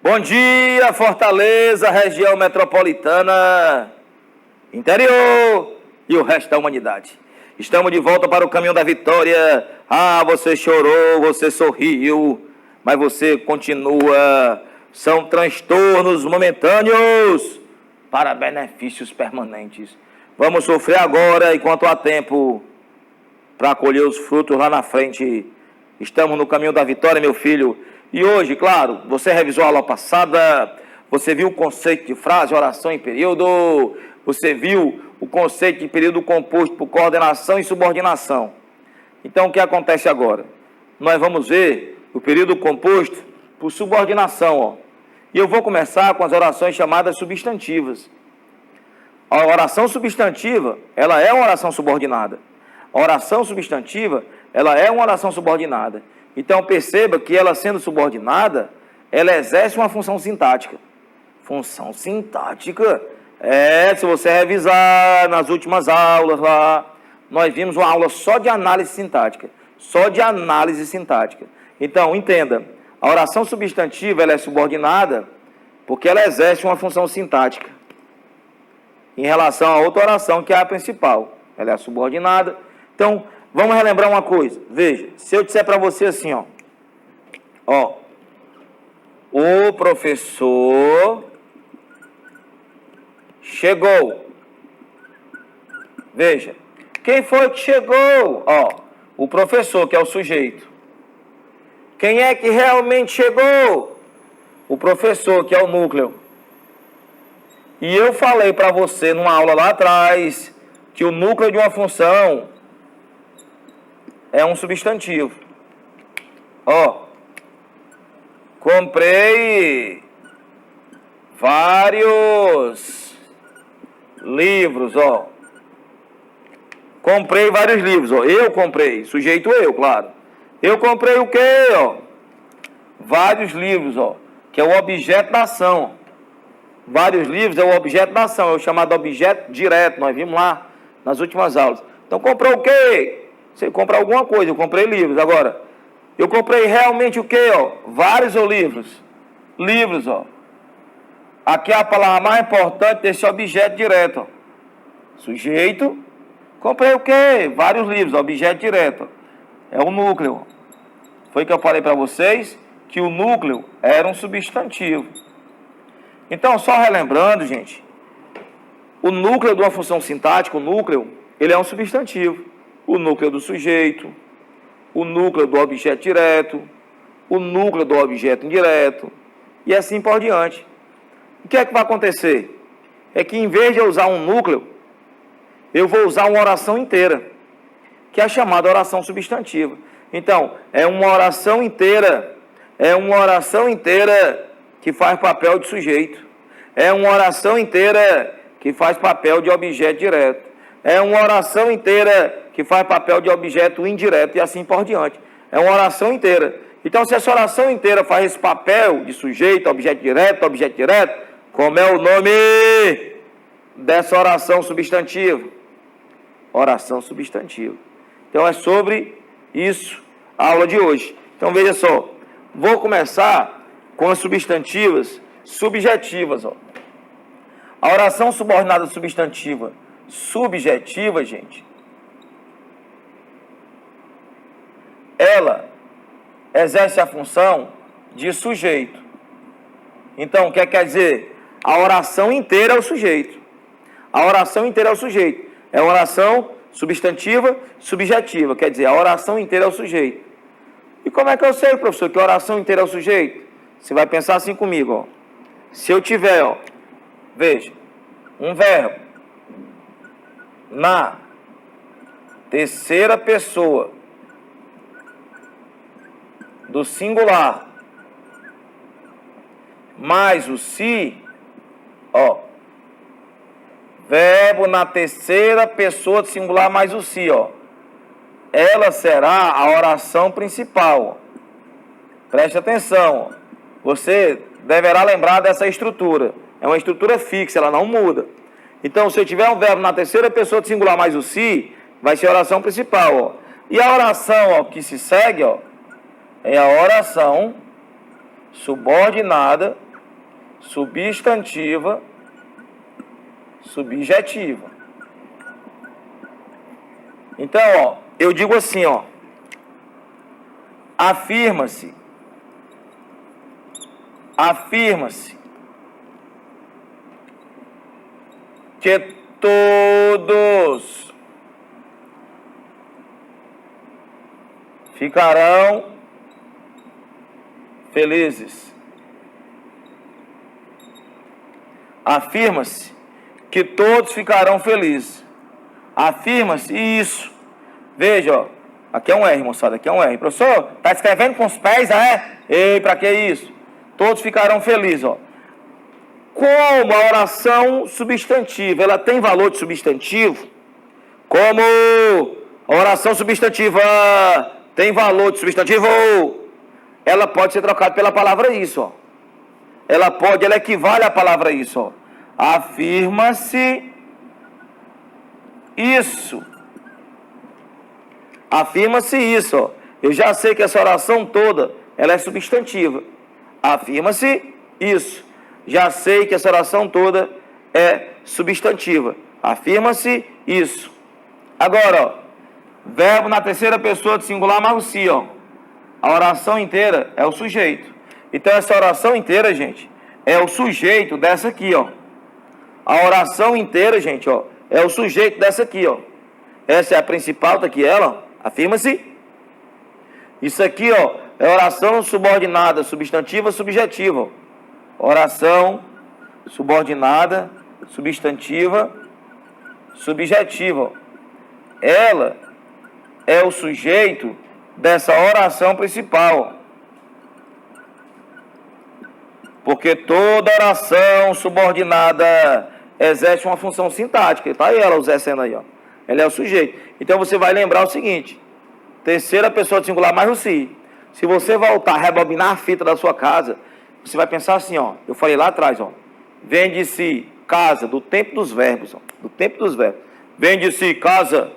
Bom dia, Fortaleza, região metropolitana, interior e o resto da humanidade. Estamos de volta para o caminho da vitória. Ah, você chorou, você sorriu, mas você continua. São transtornos momentâneos para benefícios permanentes. Vamos sofrer agora enquanto há tempo para colher os frutos lá na frente. Estamos no caminho da vitória, meu filho. E hoje, claro, você revisou a aula passada, você viu o conceito de frase, oração em período, você viu o conceito de período composto por coordenação e subordinação. Então, o que acontece agora? Nós vamos ver o período composto por subordinação, ó. E eu vou começar com as orações chamadas substantivas. A oração substantiva, ela é uma oração subordinada. A oração substantiva, ela é uma oração subordinada. Então, perceba que ela sendo subordinada, ela exerce uma função sintática. Função sintática? Se você revisar nas últimas aulas lá, nós vimos uma aula só de análise sintática. Só de análise sintática. Então, entenda, a oração substantiva, ela é subordinada porque ela exerce uma função sintática em relação a outra oração, que é a principal. Ela é subordinada. Então, vamos relembrar uma coisa. Veja, se eu disser para você assim, ó, o professor chegou. Veja, quem foi que chegou? Ó, o professor, que é o sujeito. Quem é que realmente chegou? O professor, que é o núcleo. E eu falei para você numa aula lá atrás que o núcleo de uma função é um substantivo. Ó, comprei vários livros, ó. Comprei vários livros, ó. Eu comprei, sujeito eu, claro. Eu comprei o quê, ó? Vários livros, ó, que é o objeto da ação. Vários livros é o objeto da ação, é o chamado objeto direto, nós vimos lá nas últimas aulas. Então, comprou o quê? Você compra alguma coisa, eu comprei livros. Agora, eu comprei realmente o quê, ó? Vários ou livros? Livros, ó. Aqui é a palavra mais importante desse objeto direto, ó. Sujeito. Comprei o quê? Vários livros, objeto direto. É o núcleo. Foi que eu falei para vocês que o núcleo era um substantivo. Então, só relembrando, gente, o núcleo de uma função sintática, o núcleo, ele é um substantivo. O núcleo do sujeito, o núcleo do objeto direto, o núcleo do objeto indireto, e assim por diante. O que é que vai acontecer? É que em vez de eu usar um núcleo, eu vou usar uma oração inteira, que é a chamada oração substantiva. Então, é uma oração inteira que faz papel de sujeito. É uma oração inteira que faz papel de objeto direto. É uma oração inteira que faz papel de objeto indireto e assim por diante. É uma oração inteira. Então, se essa oração inteira faz esse papel de sujeito, objeto direto, como é o nome dessa oração substantiva? Oração substantiva. Então, é sobre isso a aula de hoje. Então, veja só. Vou começar com as substantivas subjetivas, ó. A oração subordinada substantiva subjetiva, gente, ela exerce a função de sujeito. Então, o que quer dizer? A oração inteira é o sujeito. A oração inteira é o sujeito. É uma oração substantiva subjetiva. Quer dizer, a oração inteira é o sujeito. E como é que eu sei, professor, que a oração inteira é o sujeito? Você vai pensar assim comigo, ó. Se eu tiver, ó, veja, um verbo na terceira pessoa do singular mais o se, ó, verbo na terceira pessoa do singular mais o se, ó, ela será a oração principal. Preste atenção, ó. Você deverá lembrar dessa estrutura. É uma estrutura fixa, ela não muda. Então, se eu tiver um verbo na terceira pessoa do singular mais o se, vai ser a oração principal, ó. E a oração, ó, que se segue, ó, é a oração subordinada substantiva, subjetiva. Então, ó, eu digo assim, ó, afirma-se que todos ficarão felizes. Afirma-se que todos ficarão felizes. Afirma-se isso. Veja, ó, aqui é um R, moçada, aqui é um R. Professor, tá escrevendo com os pés, Ei, para que isso? Todos ficarão felizes, ó. Como a oração substantiva, ela tem valor de substantivo, como a oração substantiva tem valor de substantivo, ela pode ser trocada pela palavra isso, ó. Ela equivale à palavra isso, ó. Afirma-se isso. Afirma-se isso, ó. Eu já sei que essa oração toda, ela é substantiva. Afirma-se isso. Já sei que essa oração toda é substantiva. Afirma-se isso. Agora, ó, verbo na terceira pessoa de singular mais o si, ó. A oração inteira é o sujeito. Então, essa oração inteira, gente, é o sujeito dessa aqui, ó. A oração inteira, gente, ó, é o sujeito dessa aqui, ó. Essa é a principal, tá aqui ela, ó. Afirma-se. Isso aqui, ó, é oração subordinada, substantiva, subjetiva, ó. Oração subordinada, substantiva, subjetiva. Ela é o sujeito dessa oração principal. Porque toda oração subordinada exerce uma função sintática. Está aí ela exercendo aí, ó. Ela é o sujeito. Então você vai lembrar o seguinte: terceira pessoa de singular mais o si. Se você voltar a rebobinar a fita da sua casa, você vai pensar assim, ó. Eu falei lá atrás, ó. Vem de si casa, do tempo dos verbos, ó. Do tempo dos verbos. Vem de si casa,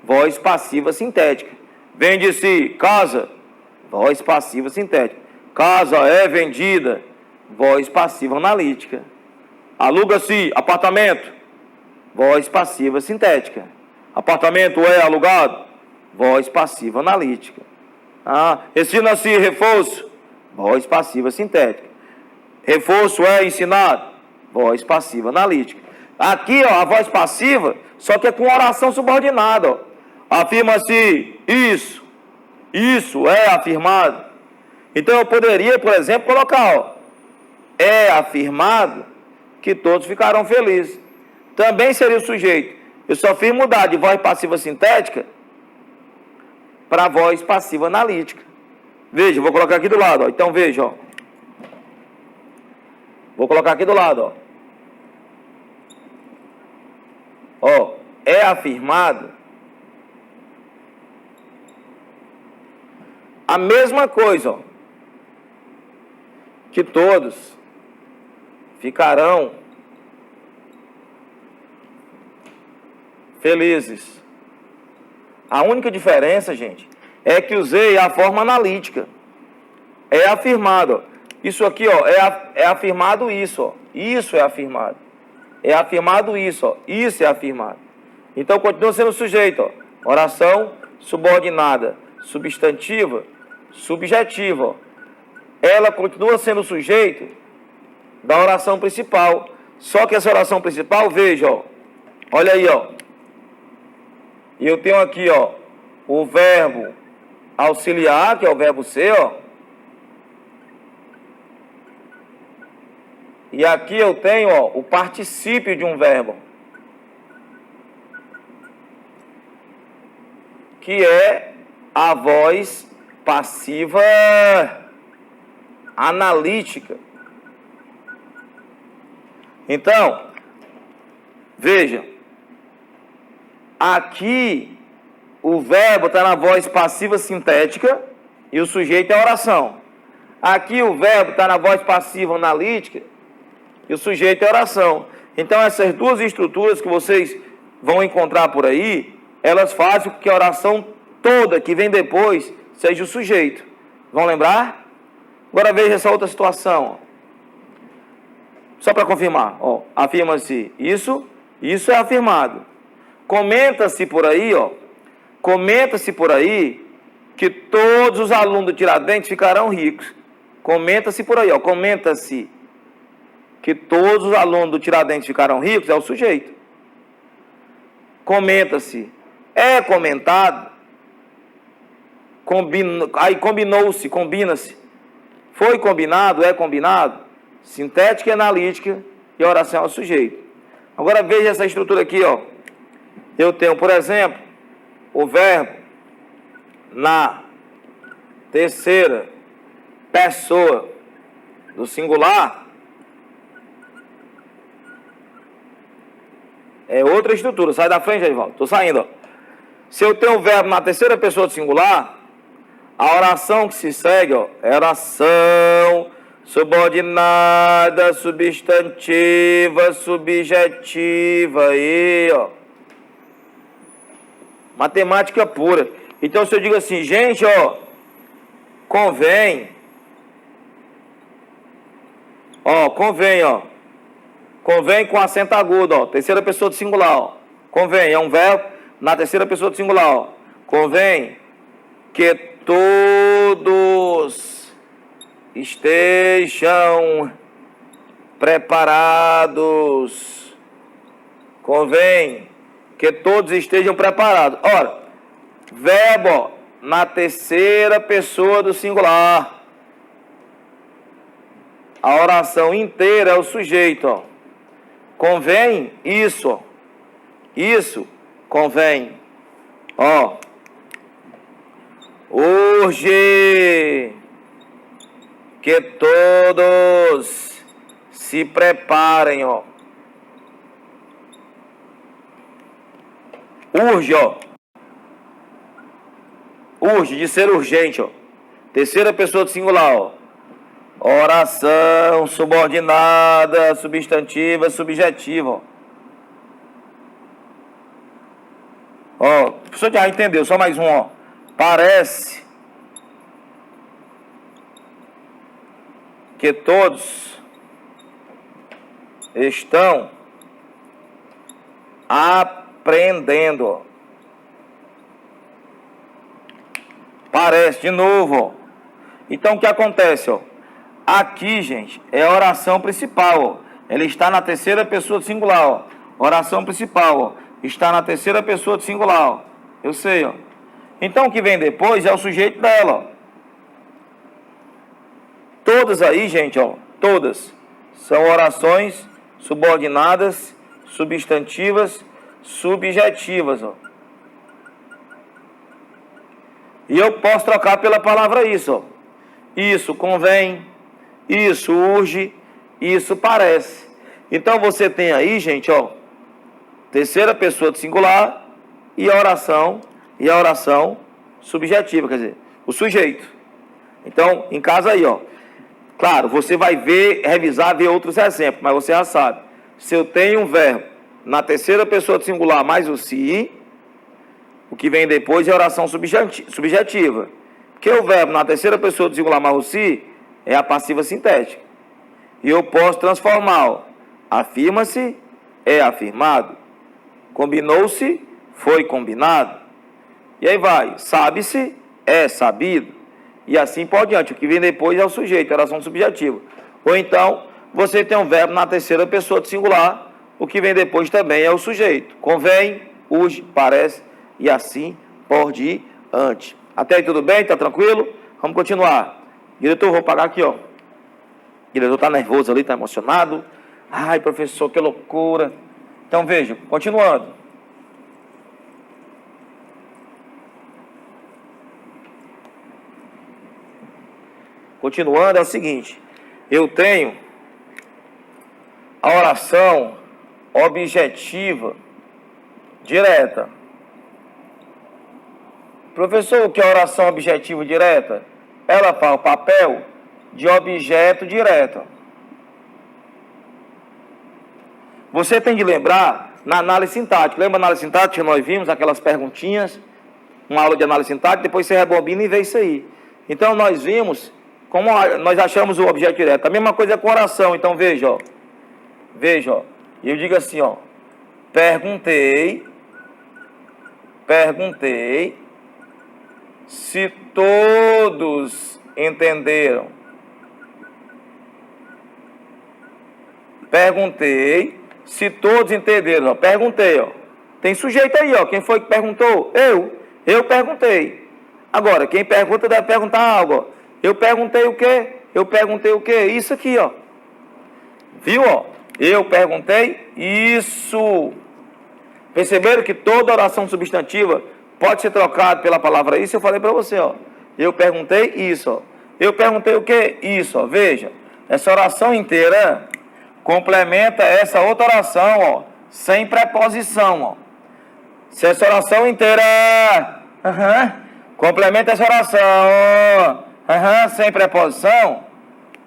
voz passiva sintética. Vem de si casa, voz passiva sintética. Casa é vendida, voz passiva analítica. Aluga-se apartamento, voz passiva sintética. Apartamento é alugado, voz passiva analítica. Ensina-se reforço, voz passiva sintética. Reforço é ensinado, voz passiva analítica. Aqui, ó, a voz passiva, só que é com oração subordinada, ó. Afirma-se isso, isso é afirmado. Então eu poderia, por exemplo, colocar, ó, é afirmado que todos ficarão felizes. Também seria o sujeito. Eu só fiz mudar de voz passiva sintética para voz passiva analítica. Veja, vou colocar aqui do lado, ó. Então veja, ó. Vou colocar aqui do lado, ó. Ó, é afirmado a mesma coisa, ó. Que todos ficarão felizes. A única diferença, gente, é que usei a forma analítica. É afirmado, ó. Isso aqui, ó, é afirmado isso, ó. Isso é afirmado. É afirmado isso, ó. Isso é afirmado. Então, continua sendo sujeito, ó. Oração subordinada, substantiva, subjetiva, ó. Ela continua sendo sujeito da oração principal. Só que essa oração principal, veja, ó. Olha aí, ó. E eu tenho aqui, ó, o verbo auxiliar, que é o verbo ser, ó. E aqui eu tenho, ó, o particípio de um verbo, que é a voz passiva analítica. Então, veja, aqui o verbo está na voz passiva sintética e o sujeito é a oração. Aqui o verbo está na voz passiva analítica e o sujeito é a oração. Então essas duas estruturas que vocês vão encontrar por aí, elas fazem com que a oração toda que vem depois seja o sujeito. Vão lembrar? Agora veja essa outra situação. Só para confirmar, ó, afirma-se isso, isso é afirmado. Comenta-se por aí, ó, comenta-se por aí que todos os alunos do Tiradentes ficarão ricos. Comenta-se por aí, ó, comenta-se que todos os alunos do Tiradentes ficarão ricos, é o sujeito. Comenta-se, é comentado, aí combinou-se, combina-se, foi combinado, é combinado, sintética e analítica, e a oração é o sujeito. Agora veja essa estrutura aqui, ó. Eu tenho, por exemplo, o verbo na terceira pessoa do singular. É outra estrutura. Sai da frente, Edivaldo. Estou saindo, ó. Se eu tenho o verbo na terceira pessoa do singular, a oração que se segue, ó, é oração subordinada, substantiva, subjetiva. Aí, ó. Matemática pura. Então, se eu digo assim, gente, ó, convém, ó, convém com acento agudo, ó, terceira pessoa do singular, ó, convém, é um verbo na terceira pessoa do singular, ó, convém que todos estejam preparados, convém que todos estejam preparados. Ora, verbo, ó, na terceira pessoa do singular. A oração inteira é o sujeito, ó. Convém isso, ó. Isso convém. Ó. Urge que todos se preparem, ó. Urge, ó. Urge, de ser urgente, ó. Terceira pessoa do singular, ó. Oração subordinada, substantiva, subjetiva, ó. Ó, o professor já entendeu, só mais um, ó. Parece que todos estão aprendendo, ó. Parece, de novo, ó. Então, o que acontece, ó? Aqui, gente, é a oração principal, ó. Ela está na terceira pessoa do singular, ó. Oração principal, ó. Está na terceira pessoa do singular, ó. Eu sei, ó. Então, o que vem depois é o sujeito dela, ó. Todas aí, gente, ó. Todas são orações subordinadas, substantivas, subjetivas, ó. E eu posso trocar pela palavra isso, ó. Isso convém, isso urge, isso parece. Então você tem aí, gente, ó, terceira pessoa do singular e a oração subjetiva, quer dizer, o sujeito. Então, em casa aí, ó. Claro, você vai ver, revisar, ver outros exemplos, mas você já sabe. Se eu tenho um verbo na terceira pessoa do singular mais o se, o que vem depois é oração subjetiva. Porque o verbo na terceira pessoa do singular mais o se é a passiva sintética. E eu posso transformar, ó. Afirma-se, é afirmado. Combinou-se, foi combinado. E aí vai, sabe-se, é sabido. E assim por diante. O que vem depois é o sujeito, oração subjetiva. Ou então, você tem um verbo na terceira pessoa do singular, o que vem depois também é o sujeito. Convém, urge, parece, e assim por diante. Até aí tudo bem? Tá tranquilo? Vamos continuar. Diretor, vou parar aqui, ó. O diretor tá nervoso ali, tá emocionado. Ai, professor, que loucura. Então veja, continuando. Continuando é o seguinte. Eu tenho a oração objetiva direta. Professor, o que é oração objetiva direta? Ela faz o papel de objeto direto. Você tem de lembrar na análise sintática. Lembra a análise sintática que nós vimos aquelas perguntinhas? Uma aula de análise sintática, depois você rebobina e vê isso aí. Então nós vimos como nós achamos o objeto direto. A mesma coisa é com oração. Então veja, ó. Veja, ó. Eu digo assim, ó. Perguntei se todos entenderam. Perguntei se todos entenderam. Ó. Perguntei, ó. Tem sujeito aí, ó. Quem foi que perguntou? Eu perguntei. Agora, quem pergunta deve perguntar algo, ó. Eu perguntei o quê? Eu perguntei o quê? Isso aqui, ó. Viu, ó? Eu perguntei isso. Perceberam que toda oração substantiva pode ser trocada pela palavra isso? Eu falei para você, ó. Eu perguntei isso, ó. Eu perguntei o quê? Isso, ó. Veja. Essa oração inteira complementa essa outra oração, ó. Sem preposição, ó. Se essa oração inteira complementa essa oração, ó. Sem preposição,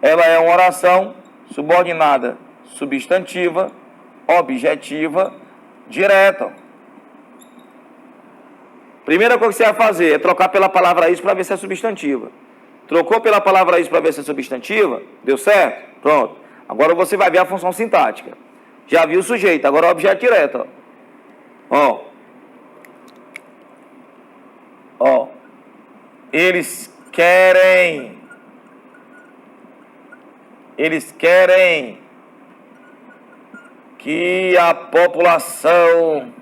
ela é uma oração subordinada, substantiva, objetiva, direta. Primeira coisa que você vai fazer é trocar pela palavra isso para ver se é substantiva. Trocou pela palavra isso para ver se é substantiva? Deu certo? Pronto. Agora você vai ver a função sintática. Já viu o sujeito, agora o objeto direto. Ó. Ó. Eles querem que a população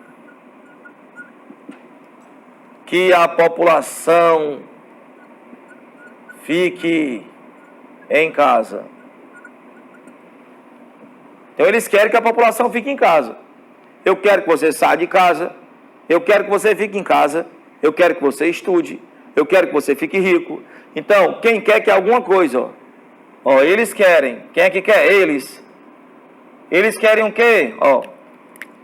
fique em casa. Então eles querem que a população fique em casa. Eu quero que você saia de casa. Eu quero que você fique em casa. Eu quero que você estude. Eu quero que você fique rico. Então, quem quer que alguma coisa, ó. Ó, eles querem. Quem é que quer? Eles. Eles querem o quê? Ó,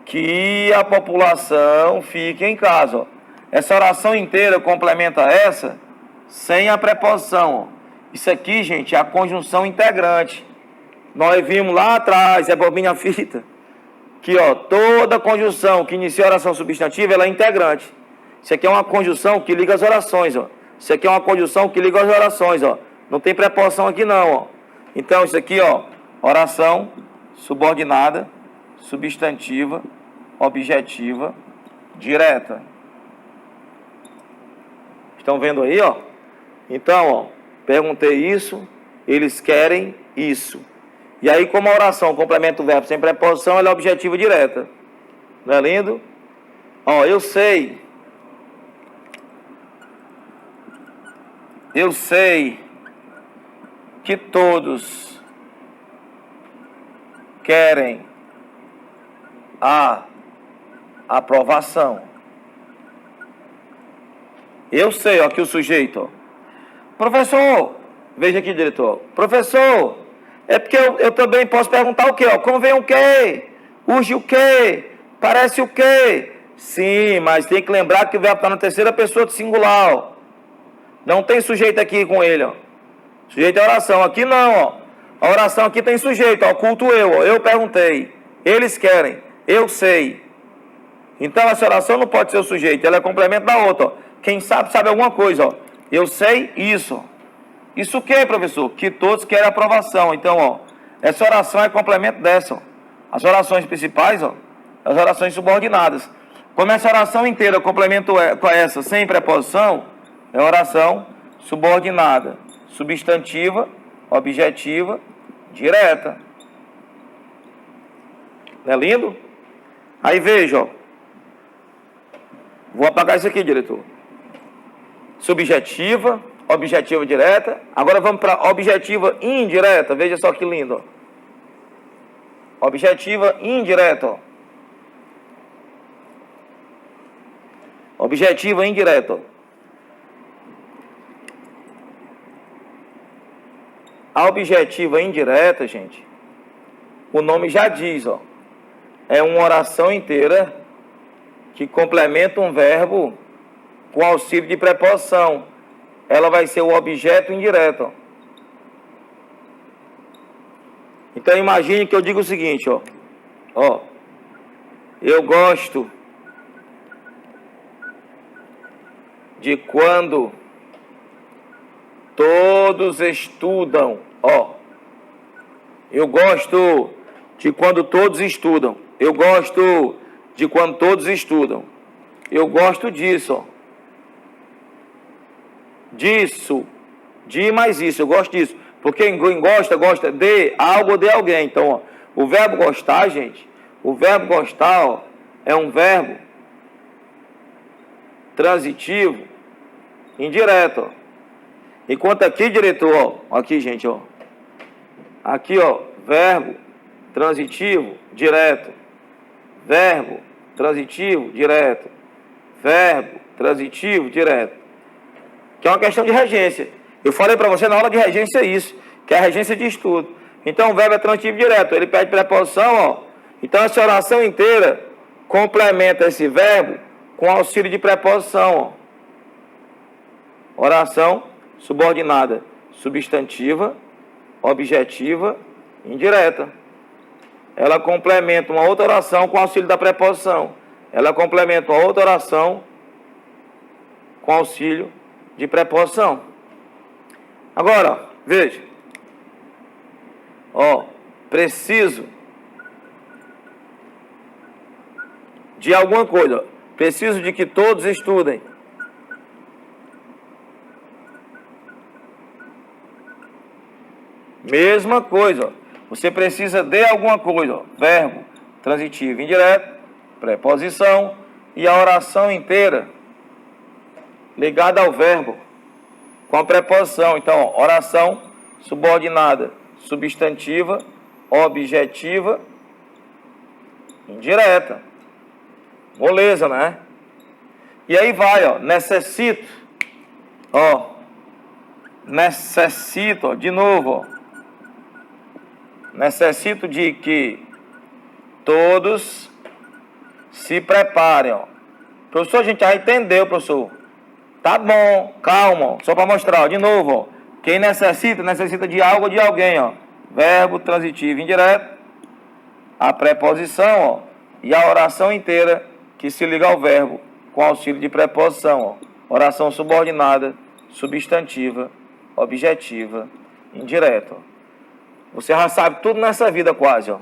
que a população fique em casa. Ó. Essa oração inteira complementa essa sem a preposição. Ó. Isso aqui, gente, é a conjunção integrante. Nós vimos lá atrás, é bobinha a fita, que ó, toda conjunção que inicia a oração substantiva, ela é integrante. Isso aqui é uma conjunção que liga as orações. Ó. Isso aqui é uma conjunção que liga as orações. Ó. Não tem preposição aqui não. Ó. Então, isso aqui, ó, oração subordinada, substantiva, objetiva, direta. Estão vendo aí, ó? Então, ó, perguntei isso, eles querem isso. E aí, como a oração complementa o verbo sem preposição, ela é objetiva direta. Não é lindo? Ó, eu sei que todos querem a aprovação. Eu sei, ó, que o sujeito, ó. Professor, veja aqui, diretor. Professor, é porque eu também posso perguntar o quê, ó? Convém o quê? Urge o quê? Parece o quê? Sim, mas tem que lembrar que o verbo está na terceira pessoa do singular, ó. Não tem sujeito aqui com ele, ó. Sujeito é oração. Aqui não, ó. A oração aqui tem sujeito, ó. Culto eu, ó. Eu perguntei. Eles querem. Eu sei. Então essa oração não pode ser o sujeito. Ela é complemento da outra, ó. Quem sabe, sabe alguma coisa, ó. Eu sei isso. Isso o que, professor? Que todos querem aprovação. Então, ó. Essa oração é complemento dessa, ó. As orações principais, ó. As orações subordinadas. Como essa oração inteira complemento com essa sem preposição, é oração subordinada, substantiva, objetiva, direta. Não é lindo? Aí veja, ó. Vou apagar isso aqui, diretor. Subjetiva, objetiva direta. Agora vamos para objetiva indireta. Veja só que lindo, ó. Objetiva indireta, ó. Objetiva indireta, ó. A objetiva indireta, gente, o nome já diz, ó, é uma oração inteira que complementa um verbo com auxílio de preposição. Ela vai ser o objeto indireto, ó. Então imagine que eu digo o seguinte, ó, ó, eu gosto de quando todos estudam, ó. Eu gosto de quando todos estudam. Eu gosto de quando todos estudam. Eu gosto disso, ó. Disso. De mais isso, eu gosto disso. Porque quem gosta de algo ou de alguém. Então, ó, o verbo gostar, gente, o verbo gostar, ó, é um verbo transitivo indireto, ó. Enquanto aqui, diretor, ó, aqui, gente, ó. Aqui, ó, verbo transitivo direto. Verbo transitivo direto. Verbo transitivo direto. Que é uma questão de regência. Eu falei para você na aula de regência isso, que é a regência de estudo. Então o verbo é transitivo direto, ele pede preposição, ó. Então essa oração inteira complementa esse verbo com auxílio de preposição, ó. Oração subordinada, substantiva, objetiva, indireta. Ela complementa uma outra oração com auxílio da preposição. Ela complementa uma outra oração com auxílio de preposição. Agora, veja. Ó, preciso de alguma coisa. Preciso de que todos estudem. Mesma coisa, ó. Você precisa de alguma coisa, ó. Verbo transitivo indireto, preposição e a oração inteira ligada ao verbo com a preposição. Então, ó, oração subordinada, substantiva, objetiva, indireta. Moleza, né? E aí vai, ó, necessito. Ó, necessito, ó, de novo, ó. Necessito de que todos se preparem, ó. Professor, a gente já entendeu, professor. Tá bom, calma, ó. Só para mostrar, ó, de novo, ó. Quem necessita de algo ou de alguém, ó. Verbo transitivo indireto, a preposição, ó, e a oração inteira que se liga ao verbo com auxílio de preposição, ó. Oração subordinada, substantiva, objetiva, indireta, ó. Você já sabe tudo nessa vida quase, ó.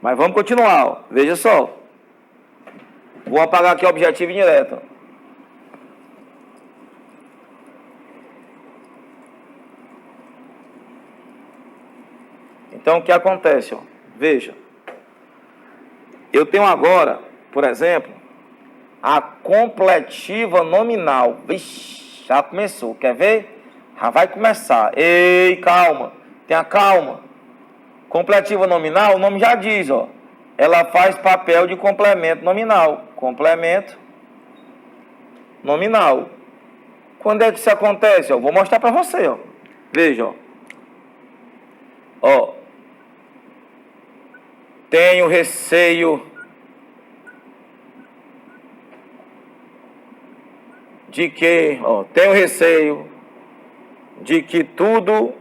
Mas vamos continuar, ó. Veja só. Vou apagar aqui o objetivo indireto, ó. Então, o que acontece, ó? Veja. Eu tenho agora, por exemplo, a completiva nominal. Vixe, já começou. Quer ver? Já vai começar. Ei, calma. Tenha calma. Completiva nominal, o nome já diz, ó. Ela faz papel de complemento nominal. Complemento nominal. Quando é que isso acontece? Ó? Vou mostrar para você, ó. Veja, ó. Ó. Tenho receio de que, ó, tenho receio de que tudo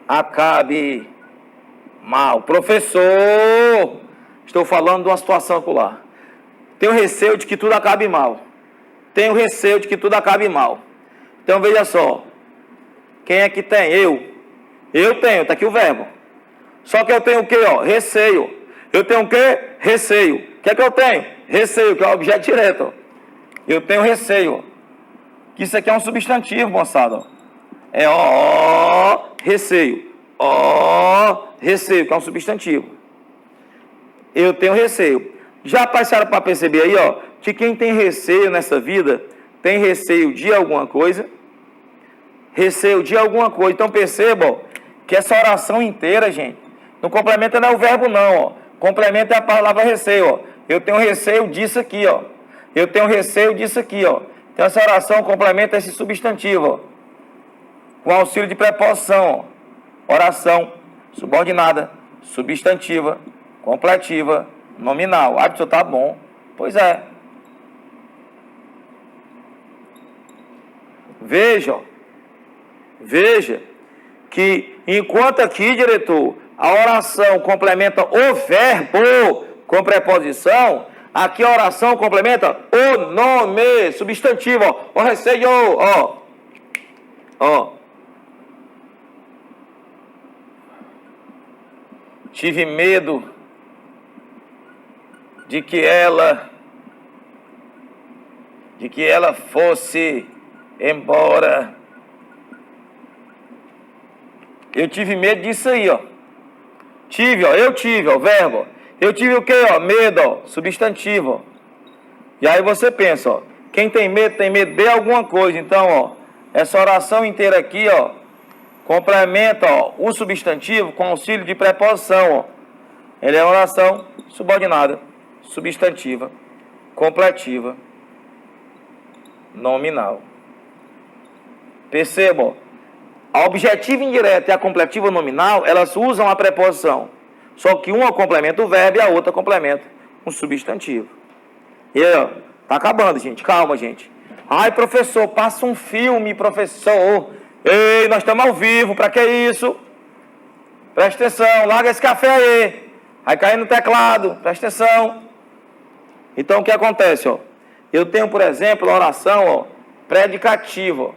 acabe mal. Professor, estou falando de uma situação ocular. Tenho receio de que tudo acabe mal. Tenho receio de que tudo acabe mal. Então veja só. Quem é que tem? Eu tenho, tá aqui o verbo. Só que eu tenho o quê, ó? Receio. Eu tenho o quê? Receio. O que é que eu tenho? Receio, que é o objeto direto, ó. Eu tenho receio, ó. Que isso aqui é um substantivo, moçada, ó. É ó, receio. Ó, receio, que é um substantivo. Eu tenho receio. Já passaram para perceber aí, ó, que quem tem receio nessa vida tem receio de alguma coisa. Receio de alguma coisa. Então perceba, ó, que essa oração inteira, gente, não complementa não é o verbo não, ó. Complementa é a palavra receio, ó. Eu tenho receio disso aqui, ó. Eu tenho receio disso aqui, ó. Então essa oração complementa esse substantivo, ó, com auxílio de preposição, ó. Oração subordinada, substantiva, completiva, nominal. Ah, professor, tá bom. Pois é. Veja, ó. Veja que enquanto aqui, diretor, a oração complementa o verbo com preposição, aqui a oração complementa o nome substantivo, ó. O receio, ó. Ó. tive medo de que ela fosse embora. Eu tive medo disso aí, ó. Eu tive, ó, verbo. Eu tive o quê, ó? Medo, ó, substantivo, ó. E aí você pensa, ó, quem tem medo de alguma coisa. Então, ó, essa oração inteira aqui, ó, complementa, ó, o substantivo com auxílio de preposição, ó. Ele é uma oração subordinada, substantiva, completiva, nominal. Percebam, a objetiva indireta e a completiva nominal, elas usam a preposição. Só que uma complementa o verbo e a outra complementa um substantivo. E aí, ó, tá acabando, gente. Calma, gente. Ai, professor, passa um filme, professor. Ei, nós estamos ao vivo, pra que isso? Presta atenção, larga esse café aí. Vai cair no teclado, presta atenção. Então, o que acontece, ó? Eu tenho, por exemplo, a oração, ó, predicativa, ó.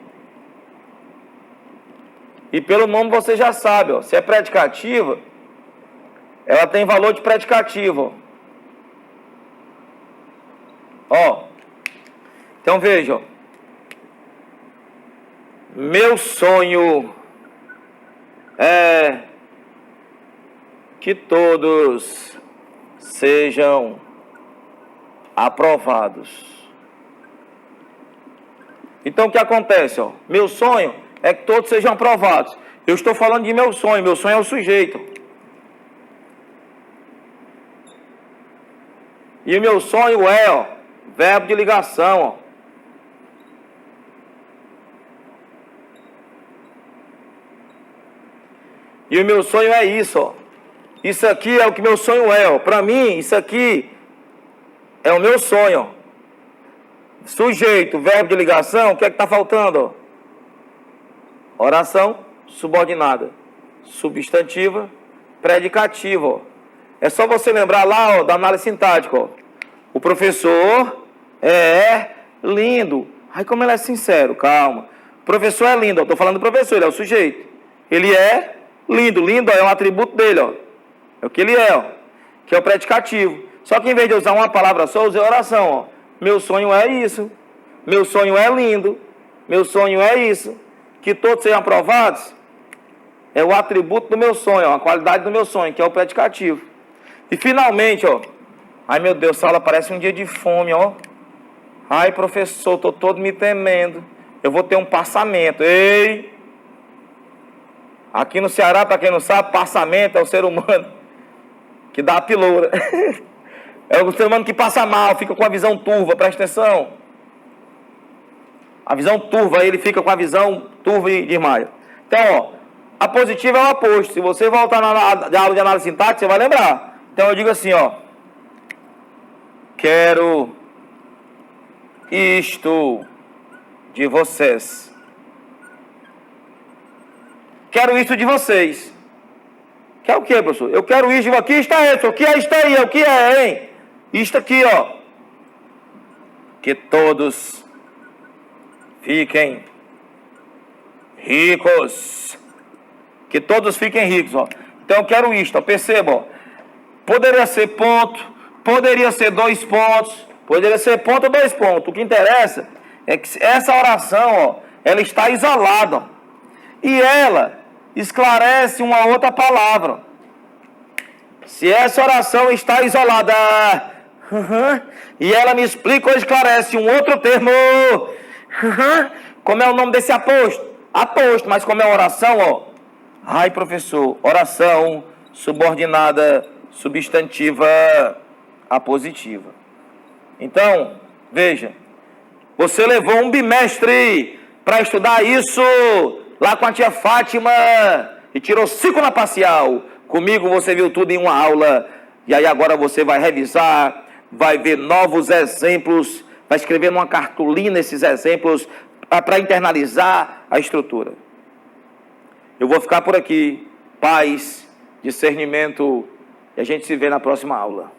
E pelo nome você já sabe, ó, se é predicativa, ela tem valor de predicativo, ó. Então veja, ó. Meu sonho é que todos sejam aprovados. Então o que acontece, ó? Meu sonho é que todos sejam aprovados. Eu estou falando de meu sonho é o sujeito. E o meu sonho é, ó, verbo de ligação, ó. E o meu sonho é isso, ó. Isso aqui é o que meu sonho é, ó. Para mim, isso aqui é o meu sonho, ó. Sujeito, verbo de ligação, o que é que está faltando, ó? Oração subordinada, substantiva, predicativa, ó. É só você lembrar lá, ó, da análise sintática, ó. O professor é lindo. Ai, como ele é sincero, calma. O professor é lindo, ó. Estou falando do professor, ele é o sujeito. Ele é lindo, lindo, ó, é um atributo dele, ó. É o que ele é, ó. Que é o predicativo. Só que em vez de usar uma palavra só, eu usei oração, ó. Meu sonho é isso. Meu sonho é lindo. Meu sonho é isso. Que todos sejam aprovados. É o atributo do meu sonho, ó, a qualidade do meu sonho, que é o predicativo. E finalmente, ó. Ai, meu Deus, sala parece um dia de fome, ó. Ai, professor, tô todo me temendo. Eu vou ter um passamento. Ei! Aqui no Ceará, para quem não sabe, passamento é o ser humano que dá a piloura. É o ser humano que passa mal, fica com a visão turva, presta atenção. A visão turva, ele fica com a visão turva e desmaia. Então, ó, a positiva é o oposto. Se você voltar na aula de análise sintática, você vai lembrar. Então eu digo assim, ó. Quero isto de vocês. Quero isto de vocês. Quer o que, professor? Eu quero isto de vocês. Aqui está isso. O que é isto aí? O que é, hein? Isto aqui, ó. Que todos fiquem ricos. Que todos fiquem ricos, ó. Então eu quero isto, ó. Perceba, ó. Poderia ser ponto, poderia ser 2 pontos, poderia ser ponto ou 2 pontos. O que interessa é que essa oração, ó, ela está isolada, ó. E ela esclarece uma outra palavra. Se essa oração está isolada, e ela me explica ou esclarece um outro termo, como é o nome desse aposto? Aposto, mas como é oração, ó. Ai, professor, oração subordinada, substantiva, apositiva. Então, veja, você levou um bimestre para estudar isso lá com a tia Fátima e tirou 5 na parcial. Comigo você viu tudo em uma aula. E aí agora você vai revisar, vai ver novos exemplos, vai escrever numa cartolina esses exemplos para internalizar a estrutura. Eu vou ficar por aqui. Paz, discernimento, e a gente se vê na próxima aula.